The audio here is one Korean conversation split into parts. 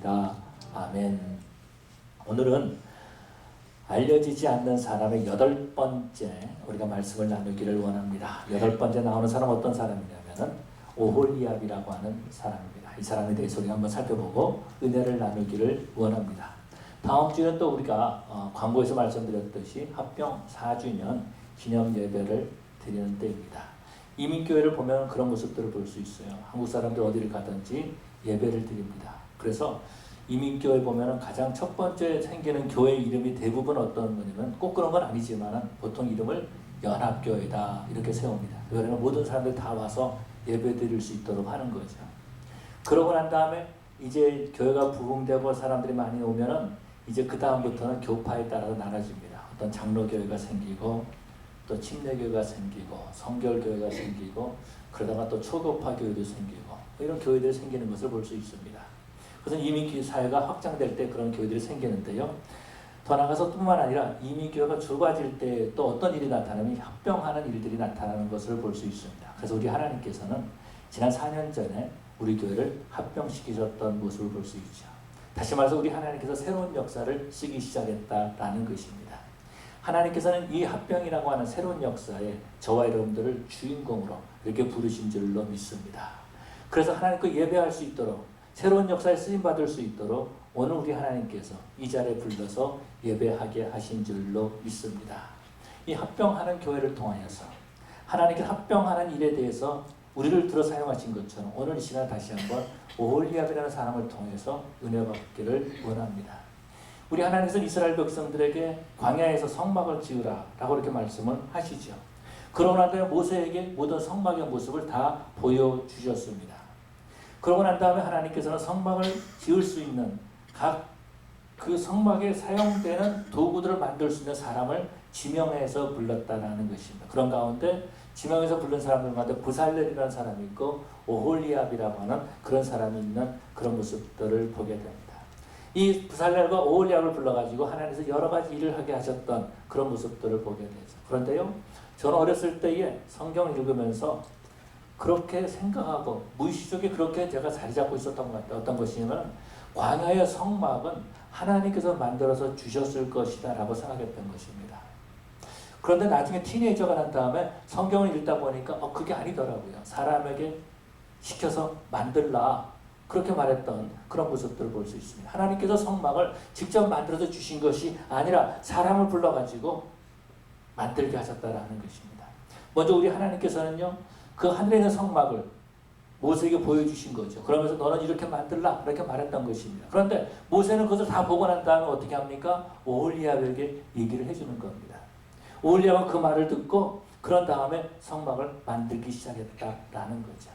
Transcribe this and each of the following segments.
기도드립니다. 아멘. 오늘은 알려지지 않는 사람의 8번째 우리가 말씀을 나누기를 원합니다. 8번째 나오는 사람 어떤 사람이냐면은 오홀리압이라고 하는 사람입니다. 이 사람에 대해서 우리가 한번 살펴보고 은혜를 나누기를 원합니다. 다음 주에는 또 우리가 광고에서 말씀드렸듯이 합병 4주년 기념 예배를 드리는 때입니다. 이민교회를 보면 그런 모습들을 볼 수 있어요. 한국 사람들 어디를 가든지 예배를 드립니다. 그래서 이민교회 보면 가장 첫 번째 생기는 교회 이름이 대부분 어떤 거냐면 꼭 그런 건 아니지만 보통 이름을 연합교회다 이렇게 세웁니다. 왜냐하면 모든 사람들이 다 와서 예배 드릴 수 있도록 하는 거죠. 그러고 난 다음에 이제 교회가 부흥되고 사람들이 많이 오면은 이제 그 다음부터는 교파에 따라서 나눠집니다. 어떤 장로교회가 생기고 또 침례교회가 생기고 성결교회가 생기고 그러다가 또 초교파 교회도 생기고 이런 교회들이 생기는 것을 볼 수 있습니다. 그래서 이민교회 사회가 확장될 때 그런 교회들이 생기는데요. 더 나아가서 뿐만 아니라 이민교회가 좁아질 때 또 어떤 일이 나타나면 합병하는 일들이 나타나는 것을 볼 수 있습니다. 그래서 우리 하나님께서는 지난 4년 전에 우리 교회를 합병시키셨던 모습을 볼 수 있죠. 다시 말해서 우리 하나님께서 새로운 역사를 쓰기 시작했다라는 것입니다. 하나님께서는 이 합병이라고 하는 새로운 역사에 저와 여러분들을 주인공으로 이렇게 부르신 줄로 믿습니다. 그래서 하나님께 예배할 수 있도록 새로운 역사에 쓰임받을 수 있도록 오늘 우리 하나님께서 이 자리에 불러서 예배하게 하신 줄로 믿습니다. 이 합병하는 교회를 통하여서 하나님께 합병하는 일에 대해서 우리를 들어 사용하신 것처럼 오늘 이 시간 다시 한번 오홀리압이라는 사람을 통해서 은혜 받기를 원합니다. 우리 하나님께서 이스라엘 백성들에게 광야에서 성막을 지으라 라고 이렇게 말씀을 하시죠. 그러고 난 다음에 모세에게 모든 성막의 모습을 다 보여주셨습니다. 그러고 난 다음에 하나님께서는 성막을 지을 수 있는 각 그 성막에 사용되는 도구들을 만들 수 있는 사람을 지명해서 불렀다라는 것입니다. 그런 가운데 지명해서 부른 사람들 가운데 부살렐이라는 사람이 있고 오홀리압이라고 하는 그런 사람이 있는 그런 모습들을 보게 됩니다. 이 부살렐과 오홀리압을 불러가지고 하나님께서 여러 가지 일을 하게 하셨던 그런 모습들을 보게 되죠. 그런데요, 저는 어렸을 때에 성경을 읽으면서 그렇게 생각하고 무의식 속에 그렇게 제가 자리 잡고 있었던 것 같아요. 어떤 것이냐면 광야의 성막은 하나님께서 만들어서 주셨을 것이다 라고 생각했던 것입니다. 그런데 나중에 티네이저가 난 다음에 성경을 읽다 보니까 그게 아니더라고요. 사람에게 시켜서 만들라 그렇게 말했던 그런 모습들을 볼 수 있습니다. 하나님께서 성막을 직접 만들어서 주신 것이 아니라 사람을 불러가지고 만들게 하셨다라는 것입니다. 먼저 우리 하나님께서는요, 그 하늘에 있는 성막을 모세에게 보여주신 거죠. 그러면서 너는 이렇게 만들라 이렇게 말했던 것입니다. 그런데 모세는 그것을 다 보고 난 다음에 어떻게 합니까? 오홀리압에게 얘기를 해주는 겁니다. 오홀리압은 그 말을 듣고 그런 다음에 성막을 만들기 시작했다라는 거죠.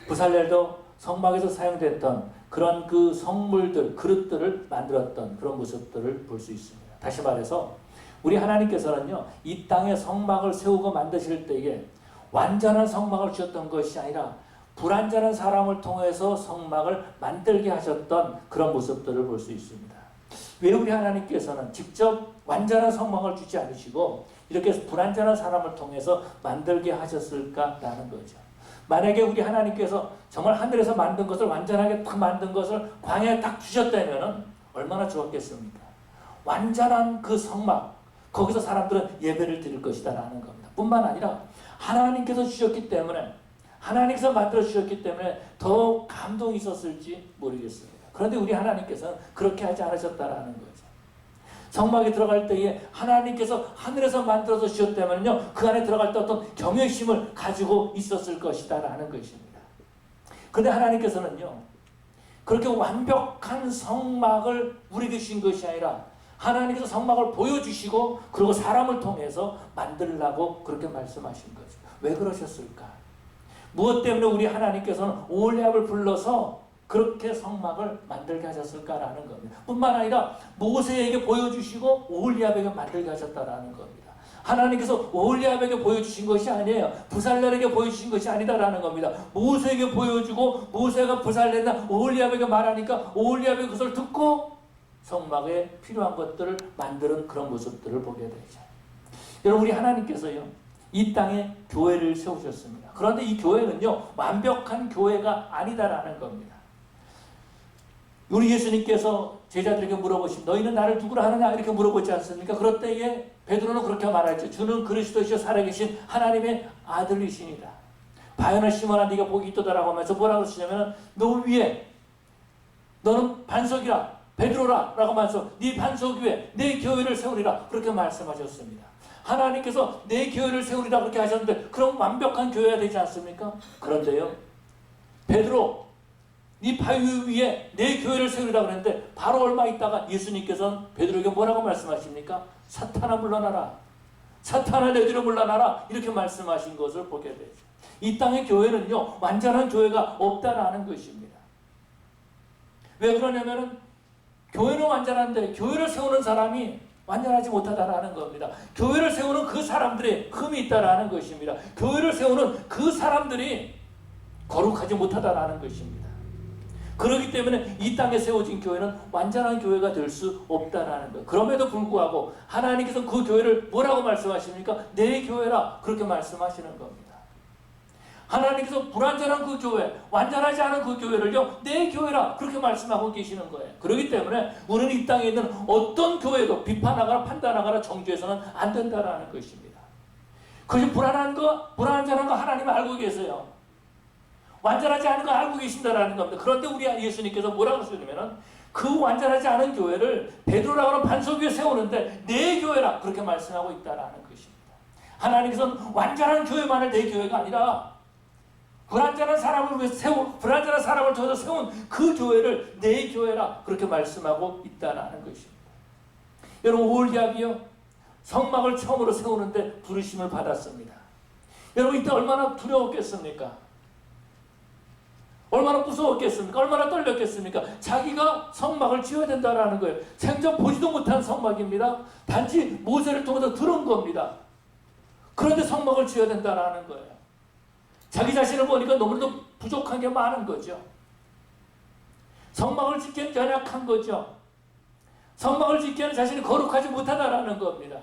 부살렐도 성막에서 사용됐던 그런 그 성물들, 그릇들을 만들었던 그런 모습들을 볼 수 있습니다. 다시 말해서 우리 하나님께서는요, 이 땅에 성막을 세우고 만드실 때에 완전한 성막을 주셨던 것이 아니라 불완전한 사람을 통해서 성막을 만들게 하셨던 그런 모습들을 볼 수 있습니다. 왜 우리 하나님께서는 직접 완전한 성막을 주지 않으시고 이렇게 불완전한 사람을 통해서 만들게 하셨을까라는 거죠. 만약에 우리 하나님께서 정말 하늘에서 만든 것을 완전하게 딱 만든 것을 광야에 딱 주셨다면 얼마나 좋았겠습니까? 완전한 그 성막, 거기서 사람들은 예배를 드릴 것이다 라는 겁니다. 뿐만 아니라 하나님께서 주셨기 때문에, 하나님께서 만들어 주셨기 때문에 더 감동이 있었을지 모르겠습니다. 그런데 우리 하나님께서는 그렇게 하지 않으셨다라는 거죠. 성막에 들어갈 때에 하나님께서 하늘에서 만들어서 주셨다면요, 그 안에 들어갈 때 어떤 경외심을 가지고 있었을 것이다 라는 것입니다. 그런데 하나님께서는요, 그렇게 완벽한 성막을 우리에게 주신 것이 아니라 하나님께서 성막을 보여주시고 그리고 사람을 통해서 만들라고 그렇게 말씀하신 거죠. 왜 그러셨을까? 무엇 때문에 우리 하나님께서는 오홀리압을 불러서 그렇게 성막을 만들게 하셨을까라는 겁니다. 뿐만 아니라 모세에게 보여주시고 오홀리압에게 만들게 하셨다라는 겁니다. 하나님께서 오홀리압에게 보여주신 것이 아니에요. 부살렐에게 보여주신 것이 아니다라는 겁니다. 모세에게 보여주고 모세가 부살렐이나 오홀리압에게 말하니까 오홀리압이 그것을 듣고 성막에 필요한 것들을 만드는 그런 모습들을 보게 되죠. 여러분, 우리 하나님께서요, 이 땅에 교회를 세우셨습니다. 그런데 이 교회는요, 완벽한 교회가 아니다라는 겁니다. 우리 예수님께서 제자들에게 물어보신 너희는 나를 누구라 하느냐 이렇게 물어보지 않습니까? 그럴 때에 베드로는 그렇게 말했죠. 주는 그리스도이시여 살아계신 하나님의 아들이시니라. 바요나 시몬아 네가 복이 있도다라고 하면서 뭐라고 쓰냐면 너 위에 너는 반석이라 베드로라 라고 하면서 네 반석 위에 내 교회를 세우리라 그렇게 말씀하셨습니다. 하나님께서 내 교회를 세우리라 그렇게 하셨는데 그럼 완벽한 교회가 되지 않습니까? 그런데요 베드로 네 바위 위에 내 교회를 세우리라 그랬는데 바로 얼마 있다가 예수님께서는 베드로에게 뭐라고 말씀하십니까? 사탄아 물러나라. 사탄아 내 뒤로 물러나라. 이렇게 말씀하신 것을 보게 되죠. 이 땅의 교회는요 완전한 교회가 없다라는 것입니다. 왜 그러냐면은 교회는 완전한데 교회를 세우는 사람이 완전하지 못하다라는 겁니다. 교회를 세우는 그 사람들의 흠이 있다라는 것입니다. 교회를 세우는 그 사람들이 거룩하지 못하다라는 것입니다. 그렇기 때문에 이 땅에 세워진 교회는 완전한 교회가 될 수 없다라는 거예요. 그럼에도 불구하고 하나님께서 그 교회를 뭐라고 말씀하십니까? 내 교회라 그렇게 말씀하시는 겁니다. 하나님께서 불완전한 그 교회, 완전하지 않은 그 교회를요 내 교회라 그렇게 말씀하고 계시는 거예요. 그렇기 때문에 우리는 이 땅에 있는 어떤 교회도 비판하거나 판단하거나 정죄해서는 안 된다라는 것입니다. 그것이 불완전한 거 하나님 알고 계세요. 완전하지 않은 거 알고 계신다라는 겁니다. 그런데 우리 예수님께서 뭐라고 하시냐면은 그 완전하지 않은 교회를 베드로라고 하는 반석 위에 세우는데 내 교회라 그렇게 말씀하고 있다라는 것입니다. 하나님께서는 완전한 교회만을 내 교회가 아니라 불완전한 사람을 통해서 세운 그 교회를 내 교회라 그렇게 말씀하고 있다라는 것입니다. 여러분 오홀리압이요 성막을 처음으로 세우는데 부르심을 받았습니다. 여러분 이때 얼마나 두려웠겠습니까? 얼마나 무서웠겠습니까? 얼마나 떨렸겠습니까? 자기가 성막을 지어야 된다라는 거예요. 생전 보지도 못한 성막입니다. 단지 모세를 통해서 들은 겁니다. 그런데 성막을 지어야 된다라는 거예요. 자기 자신을 보니까 너무나도 부족한 게 많은 거죠. 성막을 짓기에는 연약한 거죠. 성막을 짓기에는 자신이 거룩하지 못하다라는 겁니다.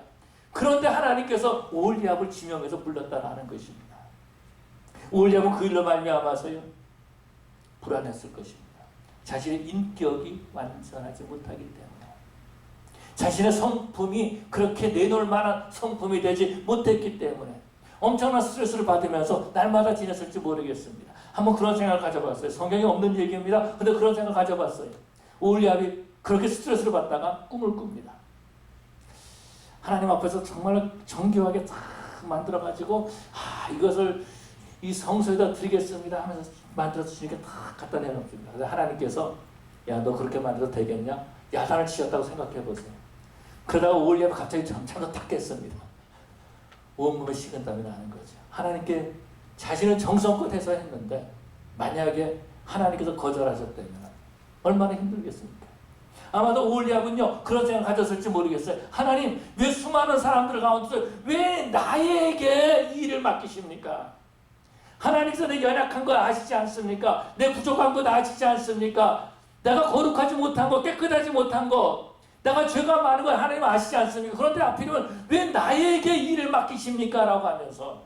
그런데 하나님께서 오홀리압을 지명해서 불렀다라는 것입니다. 오홀리압은 그 일로 말미암아서요 불안했을 것입니다. 자신의 인격이 완전하지 못하기 때문에 자신의 성품이 그렇게 내놓을 만한 성품이 되지 못했기 때문에 엄청난 스트레스를 받으면서 날마다 지냈을지 모르겠습니다. 한번 그런 생각을 가져봤어요. 성경에 없는 얘기입니다. 근데 그런 생각을 가져봤어요. 오홀리압이 그렇게 스트레스를 받다가 꿈을 꿉니다. 하나님 앞에서 정말 정교하게 다 만들어가지고 이것을 이 성소에다 드리겠습니다 하면서 만들어서 주니까 다 갖다 내놓습니다. 그래서 하나님께서 야 너 그렇게 만들어도 되겠냐? 야단을 치셨다고 생각해보세요. 그러다가 오홀리압이 갑자기 잠깐 탁 깼습니다. 온몸에 식은땀이 나는 거죠. 하나님께 자신은 정성껏 해서 했는데 만약에 하나님께서 거절하셨다면 얼마나 힘들겠습니까? 아마도 오홀리압은요 그런 생각 가졌을지 모르겠어요. 하나님 왜 수많은 사람들 가운데서 왜 나에게 이 일을 맡기십니까? 하나님께서 내 연약한 거 아시지 않습니까? 내 부족한 거 아시지 않습니까? 내가 거룩하지 못한 거, 깨끗하지 못한 거, 내가 죄가 많은 걸 하나님 아시지 않습니까? 그런데 하필이면 왜 나에게 이 일을 맡기십니까? 라고 하면서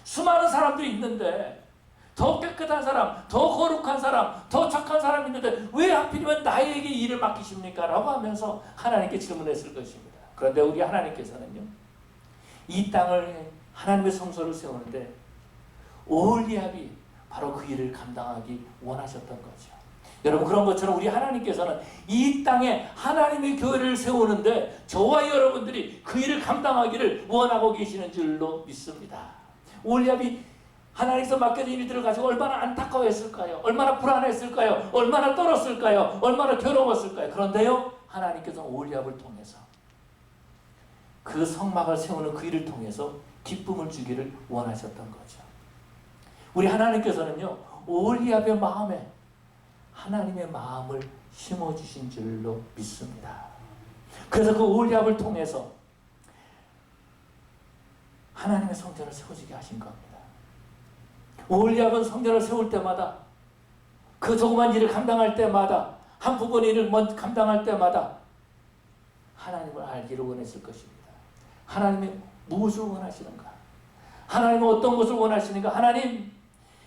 수많은 사람들이 있는데 더 깨끗한 사람, 더 거룩한 사람, 더 착한 사람이 있는데 왜 하필이면 나에게 이 일을 맡기십니까? 라고 하면서 하나님께 질문했을 것입니다. 그런데 우리 하나님께서는요 이 땅을 하나님의 성소를 세우는데 오홀리압이 바로 그 일을 감당하기 원하셨던 거죠. 여러분 그런 것처럼 우리 하나님께서는 이 땅에 하나님의 교회를 세우는데 저와 여러분들이 그 일을 감당하기를 원하고 계시는 줄로 믿습니다. 오홀리압이 하나님께서 맡겨진 일들을 가지고 얼마나 안타까워했을까요? 얼마나 불안했을까요? 얼마나 떨었을까요? 얼마나 괴로웠을까요? 그런데요 하나님께서는 오홀리압을 통해서 그 성막을 세우는 그 일을 통해서 기쁨을 주기를 원하셨던 거죠. 우리 하나님께서는요 오홀리압의 마음에 하나님의 마음을 심어주신 줄로 믿습니다. 그래서 그 오홀리압을 통해서 하나님의 성전을 세워지게 하신 겁니다. 오홀리압은 성전을 세울 때마다 그 조그만 일을 감당할 때마다 한 부분의 일을 먼저 감당할 때마다 하나님을 알기를 원했을 것입니다. 하나님이 무엇을 원하시는가? 하나님은 어떤 것을 원하시는가? 하나님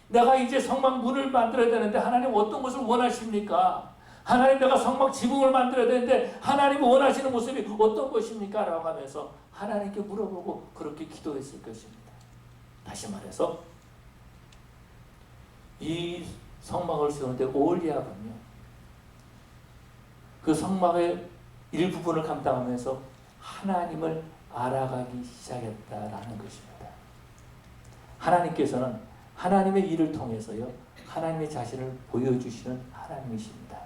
내가 이제 성막 문을 만들어야 되는데 하나님 어떤 것을 원하십니까? 하나님, 내가 성막 지붕을 만들어야 되는데 하나님 원하시는 모습이 어떤 것입니까? 라고 하면서 하나님께 물어보고 그렇게 기도했을 것입니다. 다시 말해서 이 성막을 세우는데 오홀리압은요, 그 성막의 일부분을 감당하면서 하나님을 알아가기 시작했다라는 것입니다. 하나님께서는 하나님의 일을 통해서요, 하나님의 자신을 보여주시는 하나님이십니다.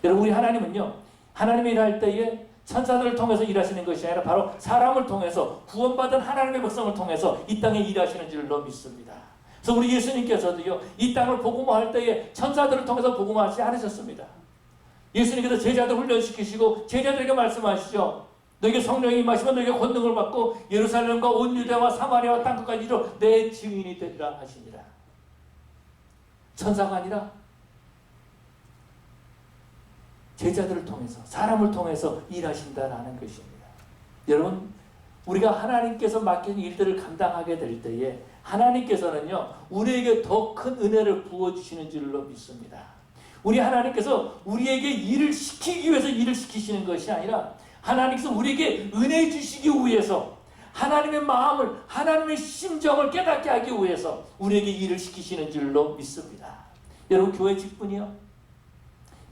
여러분, 우리 하나님은요, 하나님이 일할 때에 천사들을 통해서 일하시는 것이 아니라 바로 사람을 통해서, 구원받은 하나님의 백성을 통해서 이 땅에 일하시는 줄로 믿습니다. 그래서 우리 예수님께서도요, 이 땅을 복음화할 때에 천사들을 통해서 복음화하지 않으셨습니다. 예수님께서 제자들 훈련시키시고 제자들에게 말씀하시죠. 너에게 성령이 임하시면 너에게 권능을 받고 예루살렘과 온 유대와 사마리아와 땅끝까지 이르러 내 증인이 되리라 하시니라. 천사가 아니라 제자들을 통해서, 사람을 통해서 일하신다라는 것입니다. 여러분, 우리가 하나님께서 맡긴 일들을 감당하게 될 때에 하나님께서는요, 우리에게 더 큰 은혜를 부어주시는 줄로 믿습니다. 우리 하나님께서 우리에게 일을 시키기 위해서 일을 시키시는 것이 아니라 하나님께서 우리에게 은혜 주시기 위해서, 하나님의 마음을, 하나님의 심정을 깨닫게 하기 위해서 우리에게 일을 시키시는 줄로 믿습니다. 여러분, 교회 직분이요,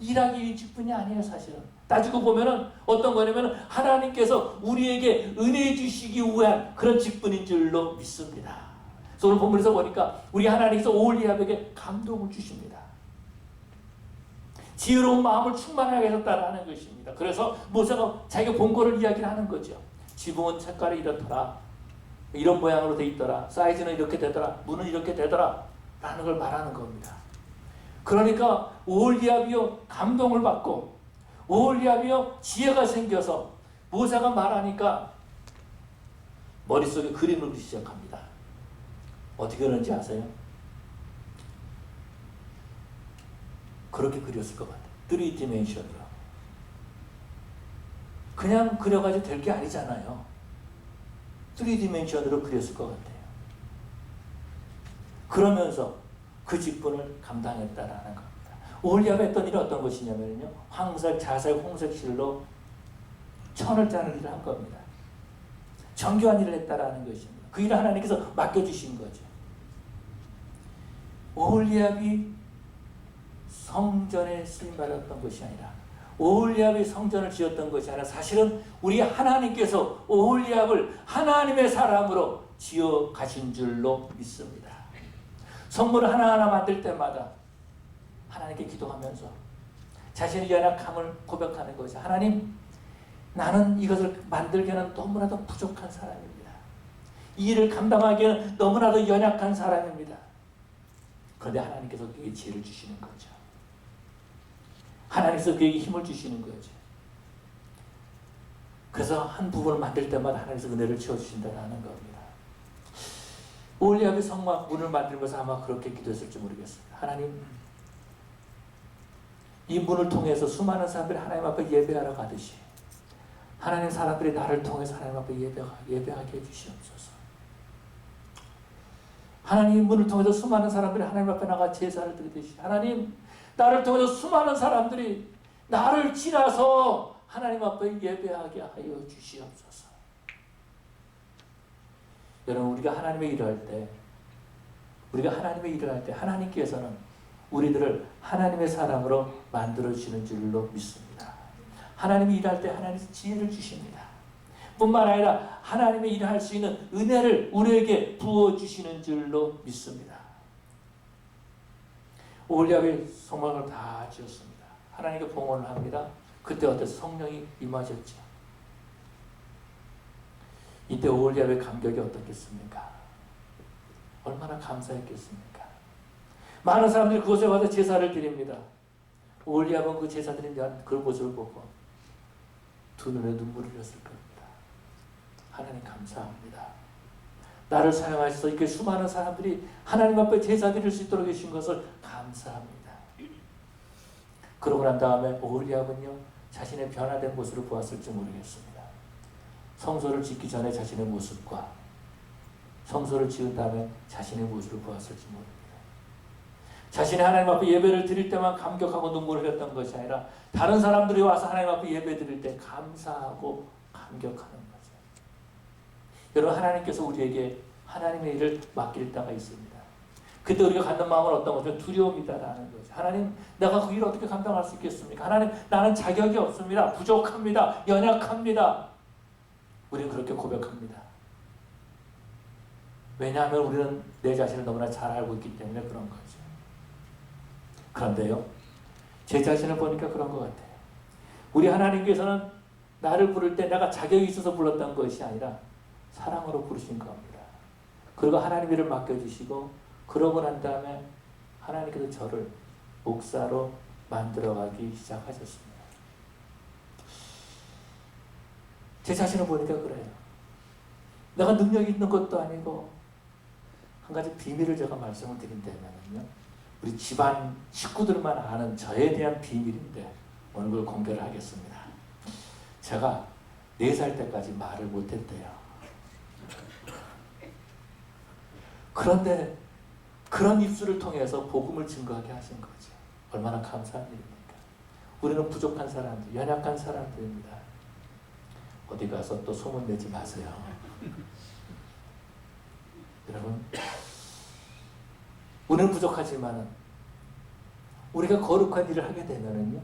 일하기 위한 직분이 아니에요. 사실은 따지고 보면은 어떤 거냐면 하나님께서 우리에게 은혜 주시기 위한 그런 직분인 줄로 믿습니다. 그래서 오늘 본문에서 보니까 우리 하나님께서 오홀리압에게 감동을 주십니다. 지혜로운 마음을 충만하게 하셨다라는 것입니다. 그래서 모세가 자기가 본 거를 이야기를 하는 거죠. 지붕은 색깔이 이렇더라, 이런 모양으로 돼 있더라, 사이즈는 이렇게 되더라, 문은 이렇게 되더라 라는 걸 말하는 겁니다. 그러니까 오홀리압이요, 감동을 받고, 오홀리압이요, 지혜가 생겨서 모세가 말하니까 머릿속에 그림을 그리기 시작합니다. 어떻게 그런지 아세요? 그렇게 그렸을 것 같아요. 3디멘션으로. 그냥 그려가지고 될 게 아니잖아요. 3디멘션으로 그렸을 것 같아요. 그러면서 그 직분을 감당했다라는 겁니다. 오홀리압이 했던 일은 어떤 것이냐면요, 황색, 자색, 홍색 실로 천을 짜는 일을 한 겁니다. 정교한 일을 했다라는 것입니다. 그 일을 하나님께서 맡겨주신 거죠. 오홀리압이 성전에 쓰임받았던 것이 아니라, 오홀리압이 성전을 지었던 것이 아니라 사실은 우리 하나님께서 오홀리압을 하나님의 사람으로 지어 가신 줄로 믿습니다. 성물을 하나하나 만들 때마다 하나님께 기도하면서 자신의 연약함을 고백하는 것이, 하나님, 나는 이것을 만들기에는 너무나도 부족한 사람입니다. 이 일을 감당하기에는 너무나도 연약한 사람입니다. 그런데 하나님께서 그에게 지혜를 주시는 거죠. 하나님께서 그에게 힘을 주시는 거죠. 그래서 한 부분을 만들 때마다 하나님께서 은혜를 채워주신다는 겁니다. 오홀리압의 성막 문을 만들면서 아마 그렇게 기도했을지 모르겠습니다. 하나님, 이 문을 통해서 수많은 사람들이 하나님 앞에 예배하러 가듯이 하나님, 사람들이 나를 통해서 하나님 앞에 예배하게 해주시옵소서. 하나님, 문을 통해서 수많은 사람들이 하나님 앞에 나가 제사를 드리듯이 하나님, 나를 통해서 수많은 사람들이 나를 지나서 하나님 앞에 예배하게 하여 주시옵소서. 여러분, 우리가 하나님의 일을 할 때 하나님께서는 우리들을 하나님의 사람으로 만들어주시는 줄로 믿습니다. 하나님이 일할 때 하나님께서 지혜를 주십니다. 뿐만 아니라 하나님의 일을 할 수 있는 은혜를 우리에게 부어주시는 줄로 믿습니다. 오홀리압의 성막을 다 지었습니다. 하나님께 봉헌을 합니다. 그때 어때서 성령이 임하셨죠. 이때 오홀리압의 감격이 어떻겠습니까? 얼마나 감사했겠습니까? 많은 사람들이 그곳에 와서 제사를 드립니다. 오홀리압은 그 제사 드린 그 모습을 보고 두 눈에 눈물을 흘렸을 겁니다. 하나님, 감사합니다. 나를 사용하셔서 이렇게 수많은 사람들이 하나님 앞에 제사 드릴 수 있도록 해주신 것을 감사합니다. 그러고 난 다음에 오홀리압은요, 자신의 변화된 모습을 보았을지 모르겠습니다. 성소를 짓기 전에 자신의 모습과 성소를 지은 다음에 자신의 모습을 보았을지 모릅니다. 자신이 하나님 앞에 예배를 드릴 때만 감격하고 눈물을 흘렸던 것이 아니라 다른 사람들이 와서 하나님 앞에 예배 드릴 때 감사하고 감격하는 거죠. 여러분, 하나님께서 우리에게 하나님의 일을 맡길 때가 있습니다. 그때 우리가 갖는 마음은 어떤 거죠? 두려움이다라는 거죠. 하나님, 내가 그 일을 어떻게 감당할 수 있겠습니까? 하나님, 나는 자격이 없습니다. 부족합니다. 연약합니다. 우리는 그렇게 고백합니다. 왜냐하면 우리는 내 자신을 너무나 잘 알고 있기 때문에 그런 거죠. 그런데요, 제 자신을 보니까 그런 것 같아요. 우리 하나님께서는 나를 부를 때 내가 자격이 있어서 불렀던 것이 아니라 사랑으로 부르신 겁니다. 그리고 하나님 일을 맡겨주시고 그러고 난 다음에 하나님께서 저를 목사로 만들어가기 시작하셨습니다. 제 자신을 보니까 그래요. 내가 능력이 있는 것도 아니고, 한 가지 비밀을 제가 말씀을 드린다면요, 우리 집안 식구들만 아는 저에 대한 비밀인데 오늘 그걸 공개를 하겠습니다. 제가 4살 때까지 말을 못했대요. 그런데 그런 입술을 통해서 복음을 증거하게 하신 거죠. 얼마나 감사한 일입니까? 우리는 부족한 사람들, 연약한 사람들입니다. 어디 가서 또 소문 내지 마세요. 여러분, 우리는 부족하지만은 우리가 거룩한 일을 하게 되면은요,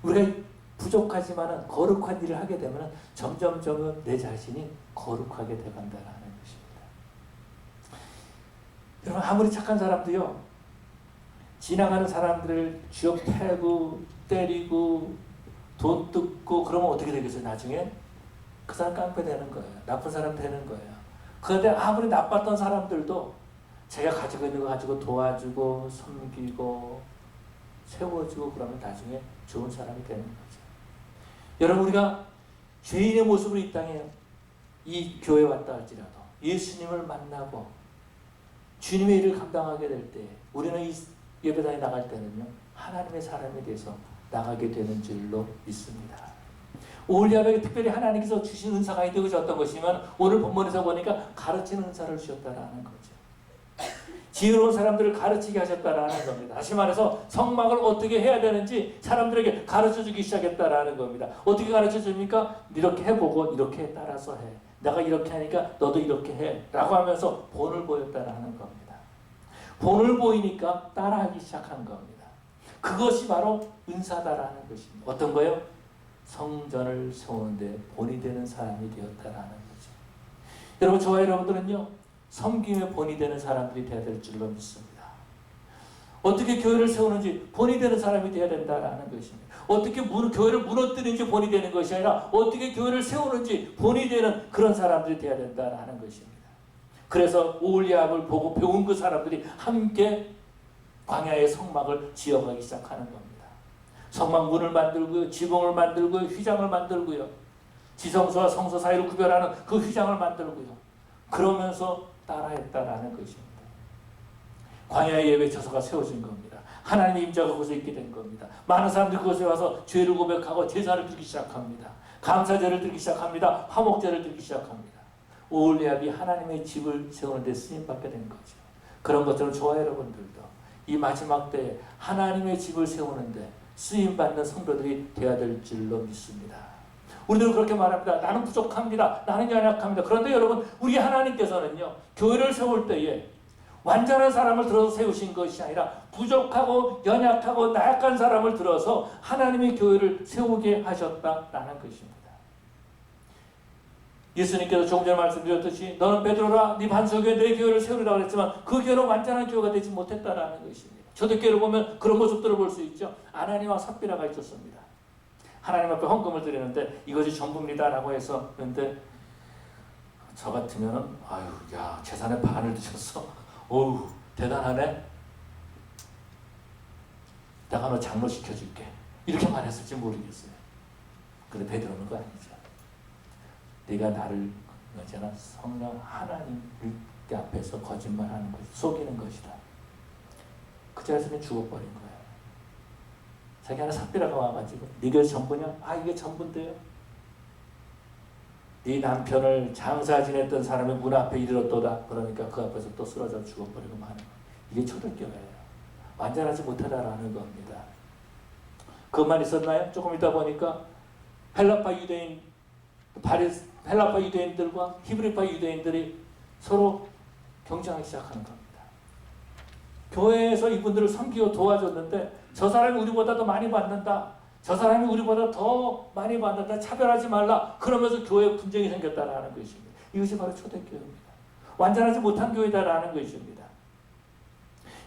우리가 부족하지만은 거룩한 일을 하게 되면은 점점 내 자신이 거룩하게 돼간다는 것입니다. 여러분, 아무리 착한 사람도요, 지나가는 사람들을 쥐어 패고 때리고 돈 뜯고 그러면 어떻게 되겠어요? 나중에 그 사람 깡패 되는 거예요. 나쁜 사람 되는 거예요. 그런데 아무리 나빴던 사람들도 제가 가지고 있는 거 가지고 도와주고 섬기고 세워주고 그러면 나중에 좋은 사람이 되는 거죠. 여러분, 우리가 죄인의 모습으로 이 땅에 이 교회에 왔다 할지라도 예수님을 만나고 주님의 일을 감당하게 될 때 우리는 이 예배당에 나갈 때는요, 하나님의 사람이 돼서 나가게 되는 줄로 믿습니다. 오홀리아에게 특별히 하나님께서 주신 은사가 있고 어떤 것이면 오늘 본문에서 보니까 가르치는 은사를 주셨다라는 거죠. 지혜로운 사람들을 가르치게 하셨다라는 겁니다. 다시 말해서 성막을 어떻게 해야 되는지 사람들에게 가르쳐주기 시작했다라는 겁니다. 어떻게 가르쳐줍니까? 이렇게 해보고 이렇게 따라서 해. 내가 이렇게 하니까 너도 이렇게 해. 라고 하면서 본을 보였다라는 겁니다. 본을 보이니까 따라하기 시작한 겁니다. 그것이 바로 은사다라는 것입니다. 어떤 거요? 성전을 세우는데 본이 되는 사람이 되었다라는 거죠. 여러분, 저와 여러분들은요, 섬김의 본이 되는 사람들이 되어야 될 줄로 믿습니다. 어떻게 교회를 세우는지 본이 되는 사람이 되어야 된다라는 것입니다. 어떻게 교회를 무너뜨리는지 본이 되는 것이 아니라 어떻게 교회를 세우는지 본이 되는 그런 사람들이 되어야 된다라는 것입니다. 그래서 오홀리압을 보고 배운 그 사람들이 함께 광야의 성막을 지어가기 시작하는 겁니다. 성막 문을 만들고요, 지붕을 만들고요, 휘장을 만들고요, 지성소와 성소 사이를 구별하는 그 휘장을 만들고요. 그러면서 따라했다라는 것입니다. 광야의 예배 처소가 세워진 겁니다. 하나님의 임재가 그곳에 있게 된 겁니다. 많은 사람들이 그곳에 와서 죄를 고백하고 제사를 드리기 시작합니다. 감사제를 드리기 시작합니다. 화목제를 드리기 시작합니다. 오홀리압이 하나님의 집을 세우는 데 쓰임받게 된 거죠. 그런 것처럼 저와 여러분들도 이 마지막 때에 하나님의 집을 세우는데 쓰임받는 성도들이 되어야 될 줄로 믿습니다. 우리들은 그렇게 말합니다. 나는 부족합니다. 나는 연약합니다. 그런데 여러분, 우리 하나님께서는요, 교회를 세울 때에 완전한 사람을 들어서 세우신 것이 아니라 부족하고 연약하고 나약한 사람을 들어서 하나님의 교회를 세우게 하셨다라는 것입니다. 예수님께서 조금 전에 말씀드렸듯이 너는 베드로라, 네 반석에 내 교회를 세우리라 그랬지만 그 교회는 완전한 교회가 되지 못했다라는 것입니다. 초대교회를 보면 그런 모습들을 볼 수 있죠. 아나니와 삽비라가 있었습니다. 하나님 앞에 헌금을 드리는데 이것이 전부입니다 라고 해서, 그런데 저 같으면은 아유, 야, 재산의 반을 드셨어. 어우, 대단하네. 내가 너 장로 시켜줄게. 이렇게 말했을지 모르겠어요. 근데 베드로는 그거 아니죠. 네가 나를 언제나 성령 하나님 앞에서 거짓말하는 것, 속이는 것이다. 그 자리에서는 죽어버린 거예요. 자기 하나 삽비라가 와가지고 네가 전부냐? 아, 이게 전부인데요. 네 남편을 장사 지냈던 사람이 문 앞에 이르렀도다. 그러니까 그 앞에서 또 쓰러져 죽어버리고 마는 거예요. 이게 초대교회예요. 완전하지 못하다라는 겁니다. 그것만 있었나요? 조금 있다 보니까 헬라파 유대인들과 히브리파 유대인들이 서로 경쟁하기 시작하는 겁니다. 교회에서 이분들을 섬기고 도와줬는데 저 사람이 우리보다 더 많이 받는다. 저 사람이 우리보다 더 많이 받는다. 차별하지 말라. 그러면서 교회에 분쟁이 생겼다라는 것입니다. 이것이 바로 초대교회입니다. 완전하지 못한 교회다라는 것입니다.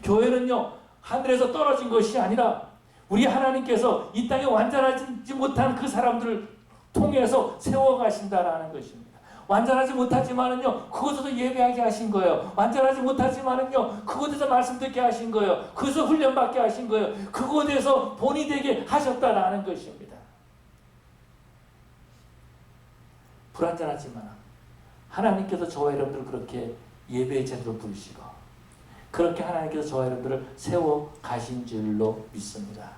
교회는요, 하늘에서 떨어진 것이 아니라 우리 하나님께서 이 땅에 완전하지 못한 그 사람들을 통해서 세워가신다라는 것입니다. 완전하지 못하지만은요, 그곳에서 예배하게 하신 거예요. 완전하지 못하지만은요, 그곳에서 말씀 듣게 하신 거예요. 그곳에서 훈련받게 하신 거예요. 그곳에서 본이 되게 하셨다라는 것입니다. 불완전하지만 하나님께서 저와 여러분들을 그렇게 예배의 제대로 부르시고 그렇게 하나님께서 저와 여러분들을 세워 가신 줄로 믿습니다.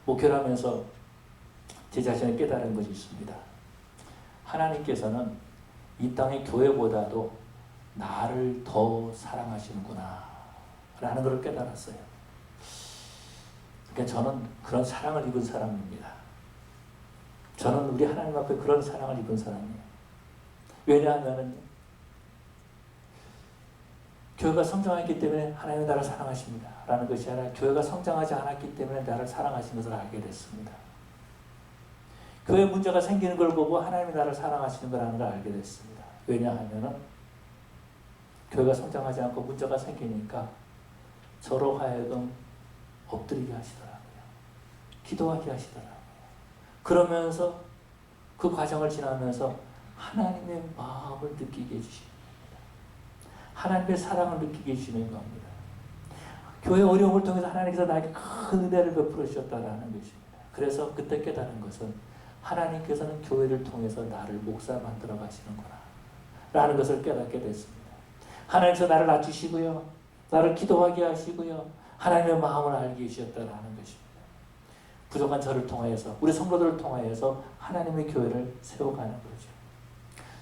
목회를 하면서 제 자신을 깨달은 것이 있습니다. 하나님께서는 이 땅의 교회보다도 나를 더 사랑하시는구나 라는 것을 깨달았어요. 그러니까 저는 그런 사랑을 입은 사람입니다. 저는 우리 하나님 앞에 그런 사랑을 입은 사람이에요. 왜냐하면 교회가 성장했기 때문에 하나님이 나를 사랑하십니다 라는 것이 아니라 교회가 성장하지 않았기 때문에 나를 사랑하신 것을 알게 됐습니다. 교회 문제가 생기는 걸 보고 하나님이 나를 사랑하시는 거라는 걸 알게 됐습니다. 왜냐하면 교회가 성장하지 않고 문제가 생기니까 저로 하여금 엎드리게 하시더라고요. 기도하게 하시더라고요. 그러면서 그 과정을 지나면서 하나님의 마음을 느끼게 해주십니다. 하나님의 사랑을 느끼게 해주시는 겁니다. 교회 어려움을 통해서 하나님께서 나에게 큰 은혜를 베풀어 주셨다는 것입니다. 그래서 그때 깨달은 것은 하나님께서는 교회를 통해서 나를 목사 만들어 가시는구나 라는 것을 깨닫게 됐습니다. 하나님께서 나를 낮추시고요, 나를 기도하게 하시고요, 하나님의 마음을 알게 해주셨다는 것입니다. 부족한 저를 통하여서, 우리 성도들을 통하여서 하나님의 교회를 세워가는 거죠.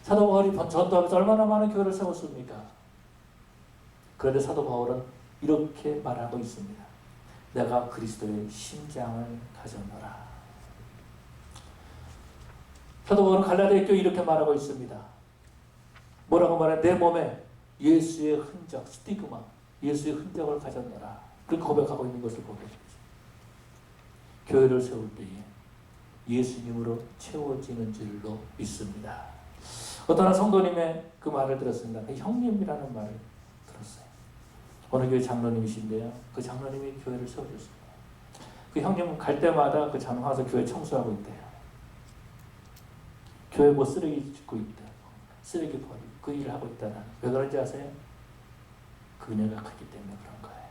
사도 바울이 전도하면서 얼마나 많은 교회를 세웠습니까? 그런데 사도 바울은 이렇게 말하고 있습니다. 내가 그리스도의 심장을 가졌노라. 사도 바울은 갈라디아 교회에 이렇게 말하고 있습니다. 뭐라고 말해? 내 몸에 예수의 흔적, 스티그마, 예수의 흔적을 가졌노라. 그렇게 고백하고 있는 것을 보게 됩니다. 교회를 세울 때에 예수님으로 채워지는 줄로 믿습니다. 어떤 한 성도님의 그 말을 들었습니다. 그 형님이라는 말을 들었어요. 어느 교회 장로님이신데요. 그 장로님이 교회를 세워줬습니다. 그 형님은 갈 때마다 그 장로 와서 교회 청소하고 있대요. 교회 뭐 쓰레기 줍고 있다. 쓰레기 버리고 그 일을 하고 있다는. 왜 그런지 아세요? 그 은혜가 크기 때문에 그런 거예요.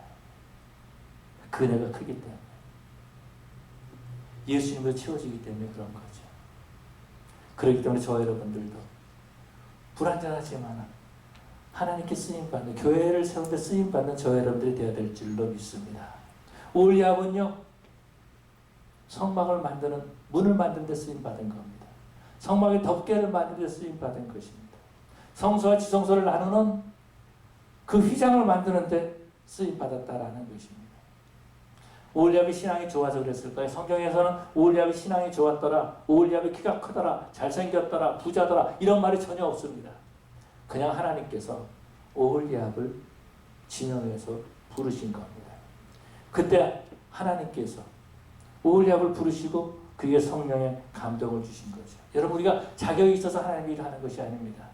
그 은혜가 크기 때문에. 예수님으로 채워지기 때문에 그런 거죠. 그렇기 때문에 저와 여러분들도 불완전하지만 하나님께 쓰임받는, 교회를 세우는데 쓰임받는 저와 여러분들이 되어야 될 줄로 믿습니다. 올리압은요, 성막을 만드는, 문을 만드는 데 쓰임받은 겁니다. 성막의 덮개를 만드는 데 쓰임받은 것입니다. 성소와 지성소를 나누는 그 휘장을 만드는 데 쓰임받았다라는 것입니다. 오홀리압의 신앙이 좋아서 그랬을까요? 성경에서는 오홀리압의 신앙이 좋았더라, 오홀리압의 키가 크더라, 잘생겼더라, 부자더라 이런 말이 전혀 없습니다. 그냥 하나님께서 오홀리압을 지명해서 부르신 겁니다. 그때 하나님께서 오홀리압을 부르시고 그에게 성령의 감동을 주신 거죠. 여러분, 우리가 자격이 있어서 하나님 일을 하는 것이 아닙니다.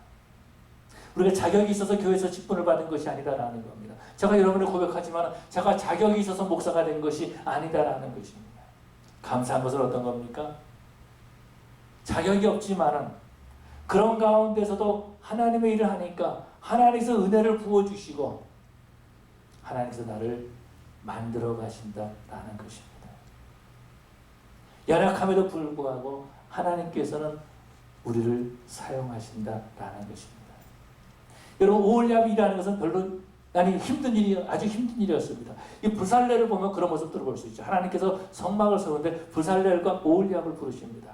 우리가 자격이 있어서 교회에서 직분을 받은 것이 아니다라는 겁니다. 제가 여러분을 고백하지만 제가 자격이 있어서 목사가 된 것이 아니다라는 것입니다. 감사한 것은 어떤 겁니까? 자격이 없지만은 그런 가운데서도 하나님의 일을 하니까 하나님께서 은혜를 부어주시고 하나님께서 나를 만들어 가신다라는 것입니다. 연약함에도 불구하고 하나님께서는 우리를 사용하신다라는 것입니다. 여러분, 오홀리압이 일하는 것은 별로 힘든 일이, 아주 힘든 일이었습니다. 이 부살렐을 보면 그런 모습들을 볼 수 있죠. 하나님께서 성막을 세우는데 부살렐과 오홀리압을 부르십니다.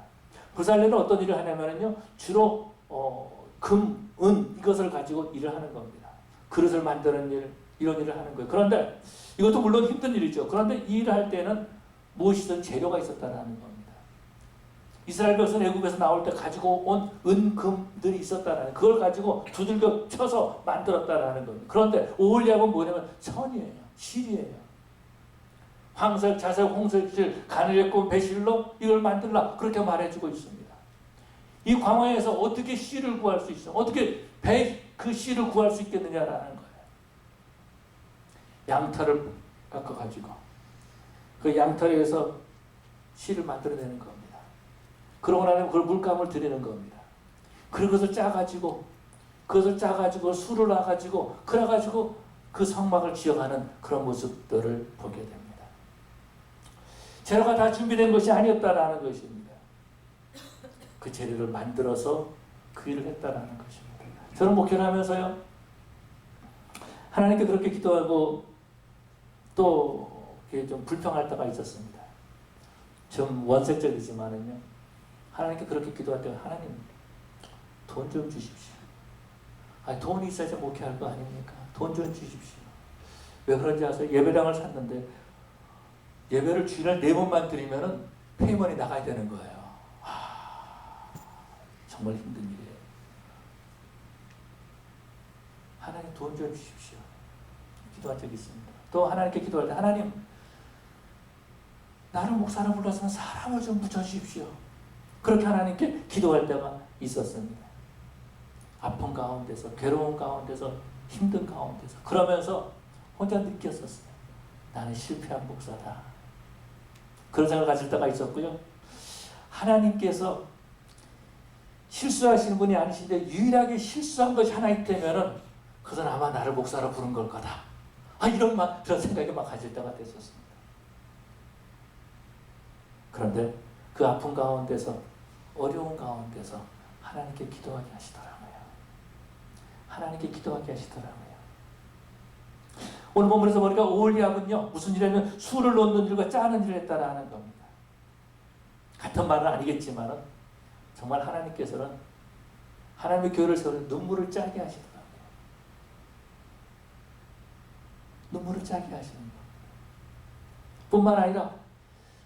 부살렐은 어떤 일을 하냐면요, 주로 금, 은 이것을 가지고 일을 하는 겁니다. 그릇을 만드는 일, 이런 일을 하는 거예요. 그런데 이것도 물론 힘든 일이죠. 그런데 이 일을 할 때는 무엇이든 재료가 있었다는 겁니다. 이스라엘 백성은 애굽에서 나올 때 가지고 온 은금들이 있었다는, 그걸 가지고 두들겨 쳐서 만들었다는 겁니다. 그런데 오홀리압은 뭐냐면 천이에요. 실이에요. 황색, 자색, 홍색실, 가늘의 꽃, 배실로 이걸 만들라, 그렇게 말해주고 있습니다. 이 광야에서 어떻게 씨를 구할 수 있어? 어떻게 그 씨를 구할 수 있겠느냐라는 거예요. 양털을 깎아가지고 그 양털에서 씨를 만들어내는 겁니다. 그러고 나면 그걸 물감을 들이는 겁니다. 그것을 짜가지고 술을 놔가지고 그래가지고 그 성막을 지어가는 그런 모습들을 보게 됩니다. 재료가 다 준비된 것이 아니었다라는 것입니다. 그 재료를 만들어서 그 일을 했다라는 것입니다. 저는 목회를 하면서요, 하나님께 그렇게 기도하고 또 좀 불평할 때가 있었습니다. 좀 원색적이지만은요, 하나님께 그렇게 기도할 때, 하나님 돈 좀 주십시오. 돈이 있어야지 목회할 거 아닙니까? 돈 좀 주십시오. 왜 그런지 아세요? 예배당을 샀는데 예배를 주일날 4번만 드리면은 페이먼이 나가야 되는 거예요. 정말 힘든 일이에요. 하나님 돈 좀 주십시오. 기도한 적이 있습니다. 또 하나님께 기도할 때, 하나님 나를 목사로 불렀으면 사람을 좀 붙여주십시오. 그렇게 하나님께 기도할 때가 있었습니다. 아픈 가운데서, 괴로운 가운데서, 힘든 가운데서, 그러면서 혼자 느꼈었어요. 나는 실패한 목사다. 그런 생각을 가질 때가 있었고요. 하나님께서 실수하시는 분이 아니신데 유일하게 실수한 것이 하나 있다면은 그것은 아마 나를 목사로 부른 걸 거다. 그런 생각이 막 가질 때가 됐었습니다. 그런데 그 아픈 가운데서, 어려운 가운데서 하나님께 기도하게 하시더라고요. 하나님께 기도하게 하시더라고요. 오늘 본문에서 보니까 오홀리압은요, 무슨 일이냐면 술을 넣는 일과 짜는 일을 했다라는 겁니다. 같은 말은 아니겠지만 정말 하나님께서는 하나님의 교회를 세우는 눈물을 짜게 하시더라고요. 눈물을 짜게 하시는 겁니다. 뿐만 아니라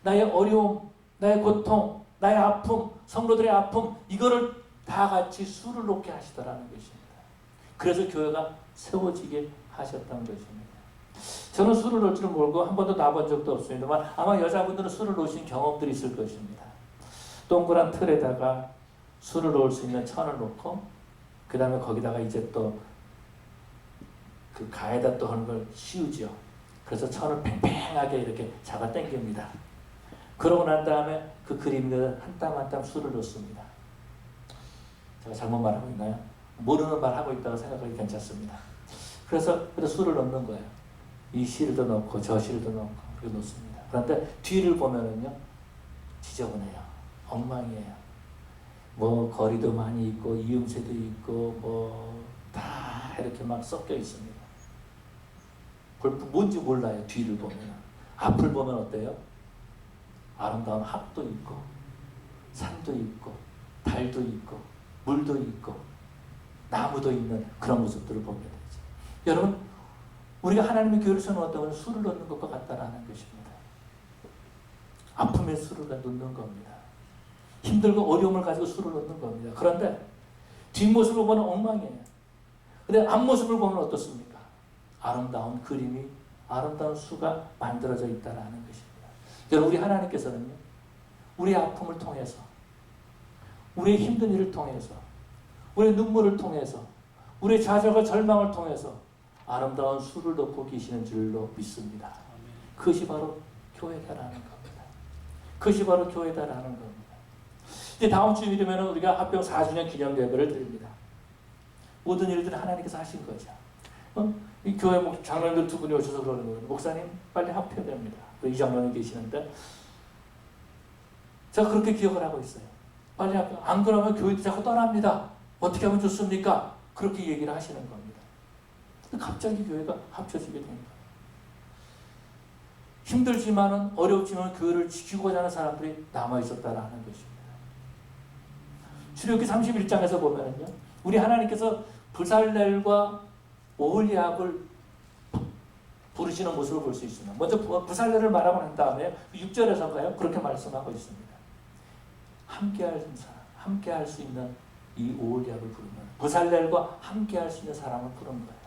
나의 어려움, 나의 고통, 나의 아픔, 성도들의 아픔, 이거를 다 같이 술을 놓게 하시더라는 것입니다. 그래서 교회가 세워지게 하셨다는 것입니다. 저는 술을 놓을 줄은 모르고 한 번도 놔본 적도 없습니다만 아마 여자분들은 술을 놓으신 경험들이 있을 것입니다. 동그란 틀에다가 술을 놓을 수 있는 천을 놓고 그 다음에 거기다가 이제 또 그 가에다 또 하는 걸 씌우죠. 그래서 천을 팽팽하게 이렇게 잡아 당깁니다. 그러고 난 다음에 그 그림에 한 땀 한 땀 술을 넣습니다. 제가 잘못 말하고 있나요? 모르는 말 하고 있다고 생각하기 괜찮습니다. 그래서 술을 넣는 거예요. 이 실도 넣고 저 실도 넣고 그렇게 놓습니다. 그런데 뒤를 보면은요, 지저분해요. 엉망이에요. 뭐 거리도 많이 있고 이음새도 있고 뭐 다 이렇게 막 섞여 있습니다. 뭔지 몰라요. 뒤를 보면. 앞을 보면 어때요? 아름다운 합도 있고 산도 있고 달도 있고 물도 있고 나무도 있는 그런 모습들을 보게 되죠. 여러분, 우리가 하나님의 교회를 세워놓았다고 해서 술을 넣는 것과 같다라는 것입니다. 아픔에 술을 넣는 겁니다. 힘들고 어려움을 가지고 술을 넣는 겁니다. 그런데 뒷모습을 보면 엉망이에요. 근데 앞모습을 보면 어떻습니까? 아름다운 그림이, 아름다운 수가 만들어져 있다라는 것입니다. 여러분, 우리 하나님께서는요, 우리의 아픔을 통해서, 우리의 힘든 일을 통해서, 우리의 눈물을 통해서, 우리의 좌절과 절망을 통해서 아름다운 수를 넣고 계시는 줄로 믿습니다. 그것이 바로 교회다라는 겁니다. 그것이 바로 교회다라는 겁니다. 이제 다음 주일 되면 우리가 합병 4주년 기념 예배를 드립니다. 모든 일들은 하나님께서 하신 거죠. 이 교회 장로님들 2분이 오셔서 그러는 거예요. 목사님 빨리 합해야 됩니다. 또 이 장로님 계시는데 제가 그렇게 기억을 하고 있어요. 빨리 합해. 안 그러면 교회도 자꾸 떠납니다. 어떻게 하면 좋습니까? 그렇게 얘기를 하시는 겁니다. 갑자기 교회가 합쳐지게 된 거예요. 힘들지만은 어렵지만 교회를 지키고자 하는 사람들이 남아있었다라는 것입니다. 출애굽기 31장에서 보면은요, 우리 하나님께서 브살렐과 오홀리압을 부르시는 모습을 볼 수 있습니다. 먼저 부살레를 말하고 난 다음에 6절에서인가요? 그렇게 말씀하고 있습니다. 함께 할 수 있는 이 오홀리압을 부르는, 부살렐과 함께 할 수 있는 사람을 부른 거예요.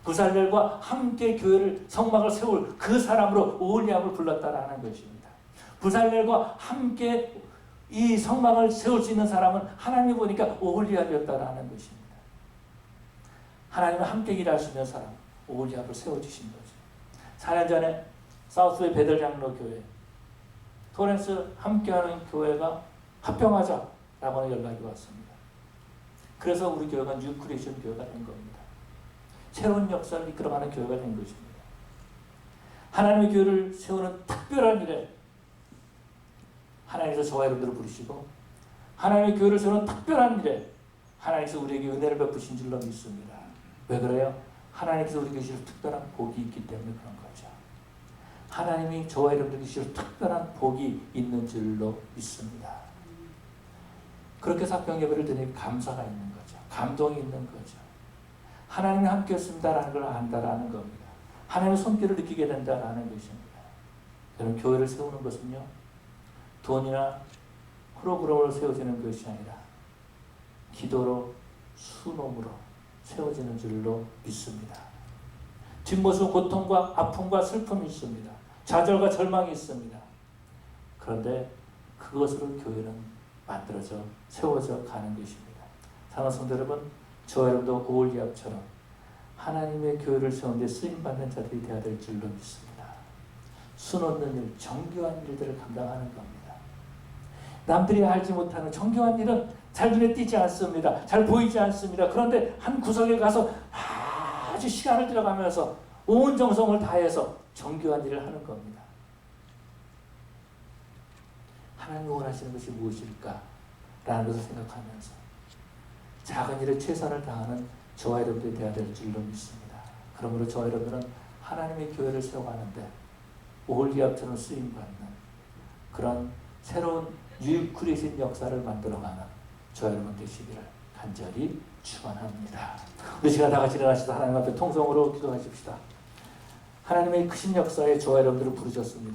부살렐과 함께 교회를 성막을 세울 그 사람으로 오홀리압을 불렀다라는 것입니다. 부살렐과 함께 이 성막을 세울 수 있는 사람은 하나님이 보니까 오홀리압이었다라는 것입니다. 하나님은 함께 일할 수 있는 사람, 오홀리압을 세워주신 거죠. 4년 전에 사우스웨이 베들 장로 교회, 토렌스 함께하는 교회가 합병하자라고 하는 연락이 왔습니다. 그래서 우리 교회가 뉴 크리에이션 교회가 된 겁니다. 새로운 역사를 이끌어가는 교회가 된 것입니다. 하나님의 교회를 세우는 특별한 일에 하나님께서 저와 여러분들을 부르시고, 하나님의 교회를 세우는 특별한 일에 하나님께서 우리에게 은혜를 베푸신 줄로 믿습니다. 왜 그래요? 하나님께서 우리에게 주실 특별한 복이 있기 때문에 그런 거죠. 하나님이 저와 여러분들에게 주실 특별한 복이 있는 줄로 믿습니다. 그렇게 합병 예배를 드리니 감사가 있는 거죠. 감동이 있는 거죠. 하나님이 함께 했습니다라는 걸 안다라는 겁니다. 하나님의 손길을 느끼게 된다라는 것입니다. 여러분, 교회를 세우는 것은요, 돈이나 프로그램으로 세워지는 것이 아니라 기도로, 순종으로 세워지는 줄로 믿습니다. 뒷모습은 고통과 아픔과 슬픔이 있습니다. 좌절과 절망이 있습니다. 그런데 그것으로 교회는 만들어져 세워져 가는 것입니다. 사랑하는 성도 여러분, 저와 여러분도 오홀리압처럼 하나님의 교회를 세우는 데 쓰임받는 자들이 되어야 될 줄로 믿습니다. 수놓는 일, 정교한 일들을 감당하는 겁니다. 남들이 알지 못하는 정교한 일은 잘 눈에 띄지 않습니다. 잘 보이지 않습니다. 그런데 한 구석에 가서 아주 시간을 들어가면서 온 정성을 다해서 정교한 일을 하는 겁니다. 하나님이 원하시는 것이 무엇일까? 라는 것을 생각하면서 작은 일에 최선을 다하는 저와 여러분들이 되어야 될 줄로 믿습니다. 그러므로 저와 여러분들은 하나님의 교회를 세워가는데 오홀리압처럼 쓰임받는 그런 새로운 뉴 크리에이션 역사를 만들어가는 저와 여러분 되시기를 간절히 축원합니다. 우리 시간 다 같이 일어나셔서 하나님 앞에 통성으로 기도하십시다. 하나님의 크신 역사에 저와 여러분들을 부르셨습니다.